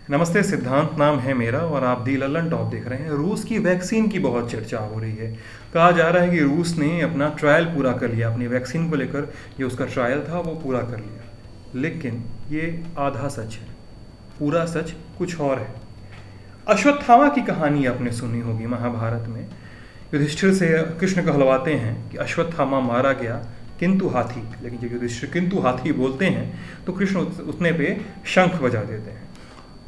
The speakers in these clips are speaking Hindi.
नमस्ते, सिद्धांत नाम है मेरा और आप दी ललन टॉप देख रहे हैं। रूस की वैक्सीन की बहुत चर्चा हो रही है। कहा जा रहा है कि रूस ने अपना ट्रायल पूरा कर लिया, अपनी वैक्सीन को लेकर जो उसका ट्रायल था वो पूरा कर लिया। लेकिन ये आधा सच है, पूरा सच कुछ और है। अश्वत्थामा की कहानी आपने सुनी होगी महाभारत में। युधिष्ठिर से कृष्ण कहलवाते हैं कि अश्वत्थामा मारा गया किंतु हाथी, लेकिन जब युधिष्ठिर किंतु हाथी बोलते हैं तो कृष्ण उतने पे शंख बजा देते हैं।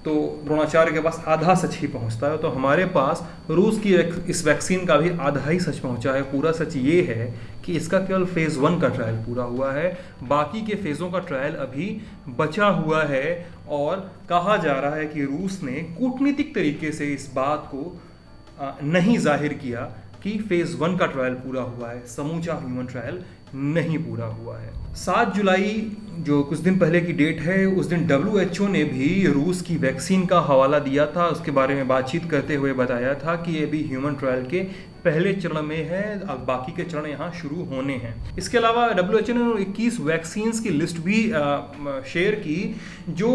तो द्रोणाचार्य के पास आधा सच ही पहुंचता है। तो हमारे पास रूस की इस वैक्सीन का भी आधा ही सच पहुंचा है। पूरा सच ये है कि इसका केवल फेज़ 1 का ट्रायल पूरा हुआ है, बाकी के फेज़ों का ट्रायल अभी बचा हुआ है। और कहा जा रहा है कि रूस ने कूटनीतिक तरीके से इस बात को नहीं जाहिर किया कि फेज़ 1 का ट्रायल पूरा हुआ है, समूचा ह्यूमन ट्रायल नहीं पूरा हुआ है। 7 जुलाई जो कुछ दिन पहले की डेट है, उस दिन WHO ने भी रूस की वैक्सीन का हवाला दिया था। उसके बारे में बातचीत करते हुए बताया था कि ये भी ह्यूमन ट्रायल के पहले चरण में है, अब बाकी के चरण यहाँ शुरू होने हैं। इसके अलावा WHO ने 21 वैक्सीन्स की लिस्ट भी शेयर की जो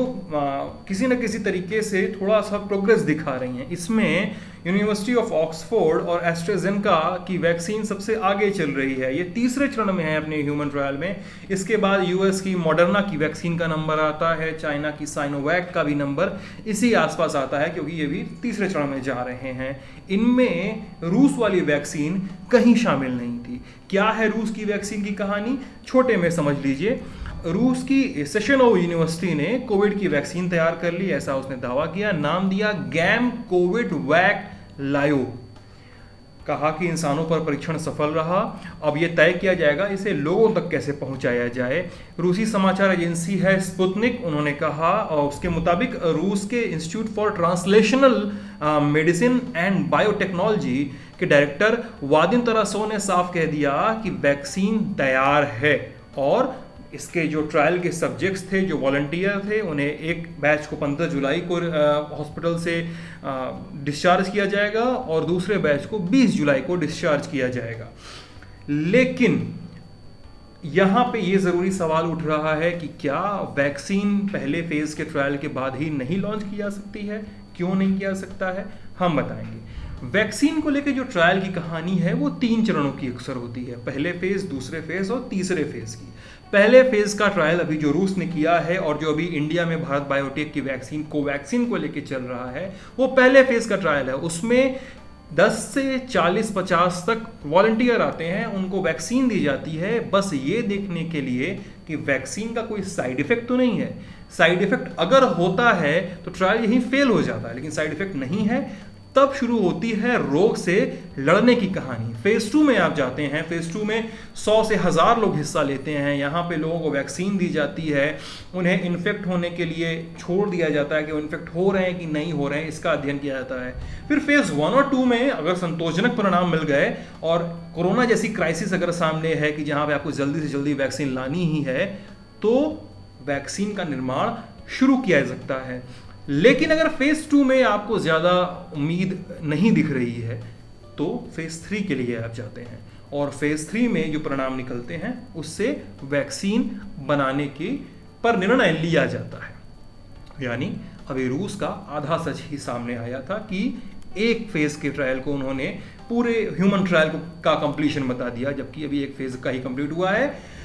किसी न किसी तरीके से थोड़ा सा प्रोग्रेस दिखा रही हैं। इसमें यूनिवर्सिटी ऑफ ऑक्सफोर्ड और एस्ट्राजेनेका की वैक्सीन सबसे आगे चल रही है, ये तीसरे चरण में है अपने ह्यूमन ट्रायल में। इसके बाद यूएस की मॉडर्ना की वैक्सीन का नंबर आता है, चाइना की साइनोवैक का भी नंबर इसी आसपास आता है, क्योंकि ये भी तीसरे चरण में जा रहे हैं। इनमें रूस वाली वैक्सीन कहीं शामिल नहीं थी। क्या है रूस की वैक्सीन की कहानी, छोटे में समझ लीजिए। रूस की सेशनोव यूनिवर्सिटी ने कोविड की वैक्सीन तैयार कर ली, ऐसा उसने दावा किया। नाम दिया गैम कोविड वैक लायो। कहा कि इंसानों पर परीक्षण सफल रहा, अब यह तय किया जाएगा इसे लोगों तक कैसे पहुंचाया जाए। रूसी समाचार एजेंसी है स्पुतनिक, उन्होंने कहा और उसके मुताबिक रूस के institute for translational medicine and biotechnology के डायरेक्टर वादिम तरासो ने साफ कह दिया कि वैक्सीन तैयार है और इसके जो ट्रायल के सब्जेक्ट्स थे, जो वॉलंटियर थे, उन्हें एक बैच को 15 जुलाई को हॉस्पिटल से डिस्चार्ज किया जाएगा और दूसरे बैच को 20 जुलाई को डिस्चार्ज किया जाएगा। लेकिन यहाँ पे ये ज़रूरी सवाल उठ रहा है कि क्या वैक्सीन पहले फेज़ के ट्रायल के बाद ही नहीं लॉन्च की जा सकती है? क्यों नहीं किया सकता है, हम बताएंगे। वैक्सीन को लेकर जो ट्रायल की कहानी है वो 3 चरणों की अक्सर होती है, पहले फेज़, दूसरे फेज़ और तीसरे फेज़ की। पहले फेज़ का ट्रायल अभी जो रूस ने किया है और जो अभी इंडिया में भारत बायोटेक की वैक्सीन कोवैक्सीन को लेकर चल रहा है, वो पहले फेज़ का ट्रायल है। उसमें 10 से 40-50 तक वॉलंटियर आते हैं, उनको वैक्सीन दी जाती है बस ये देखने के लिए कि वैक्सीन का कोई साइड इफेक्ट तो नहीं है। साइड इफेक्ट अगर होता है तो ट्रायल यहीं फेल हो जाता है, लेकिन साइड इफेक्ट नहीं है। तब शुरू होती है रोग से लड़ने की कहानी। फेज़ 2 में आप जाते हैं। फेज़ 2 में 100 से 1000 लोग हिस्सा लेते हैं। यहाँ पे लोगों को वैक्सीन दी जाती है, उन्हें इन्फेक्ट होने के लिए छोड़ दिया जाता है कि वो इन्फेक्ट हो रहे हैं कि नहीं हो रहे हैं, इसका अध्ययन किया जाता है। फिर फेज़ 1 और 2 में अगर संतोषजनक परिणाम मिल गए और कोरोना जैसी क्राइसिस अगर सामने है कि जहाँ पे आपको जल्दी से जल्दी वैक्सीन लानी ही है, तो वैक्सीन का निर्माण शुरू किया जा सकता है। लेकिन अगर फेज़ 2 में आपको ज़्यादा उम्मीद नहीं दिख रही है तो फेज़ 3 के लिए आप जाते हैं और फेज़ 3 में जो परिणाम निकलते हैं उससे वैक्सीन बनाने की पर निर्णय लिया जाता है। यानी अभी रूस का आधा सच ही सामने आया था कि एक फेज़ के ट्रायल को उन्होंने पूरे ह्यूमन ट्रायल का कंप्लीशन बता दिया, जबकि अभी एक फेज़ का ही कंप्लीट हुआ है।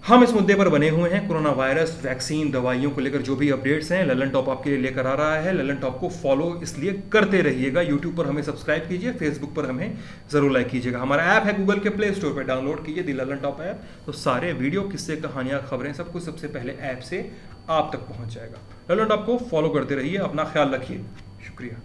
हम इस मुद्दे पर बने हुए हैं। कोरोना वायरस, वैक्सीन, दवाइयों को लेकर जो भी अपडेट्स हैं ललन टॉप आपके लिए लेकर आ रहा है। ललन टॉप को फॉलो इसलिए करते रहिएगा। यूट्यूब पर हमें सब्सक्राइब कीजिए, फेसबुक पर हमें ज़रूर लाइक कीजिएगा। हमारा ऐप है गूगल के प्ले स्टोर पर, डाउनलोड कीजिए दी ललन टॉप ऐप, तो सारे वीडियो, किस्से, कहानियाँ, खबरें सब कुछ सबसे पहले ऐप से आप तक पहुँच जाएगा। ललन टॉप को फॉलो करते रहिए, अपना ख्याल रखिए। शुक्रिया।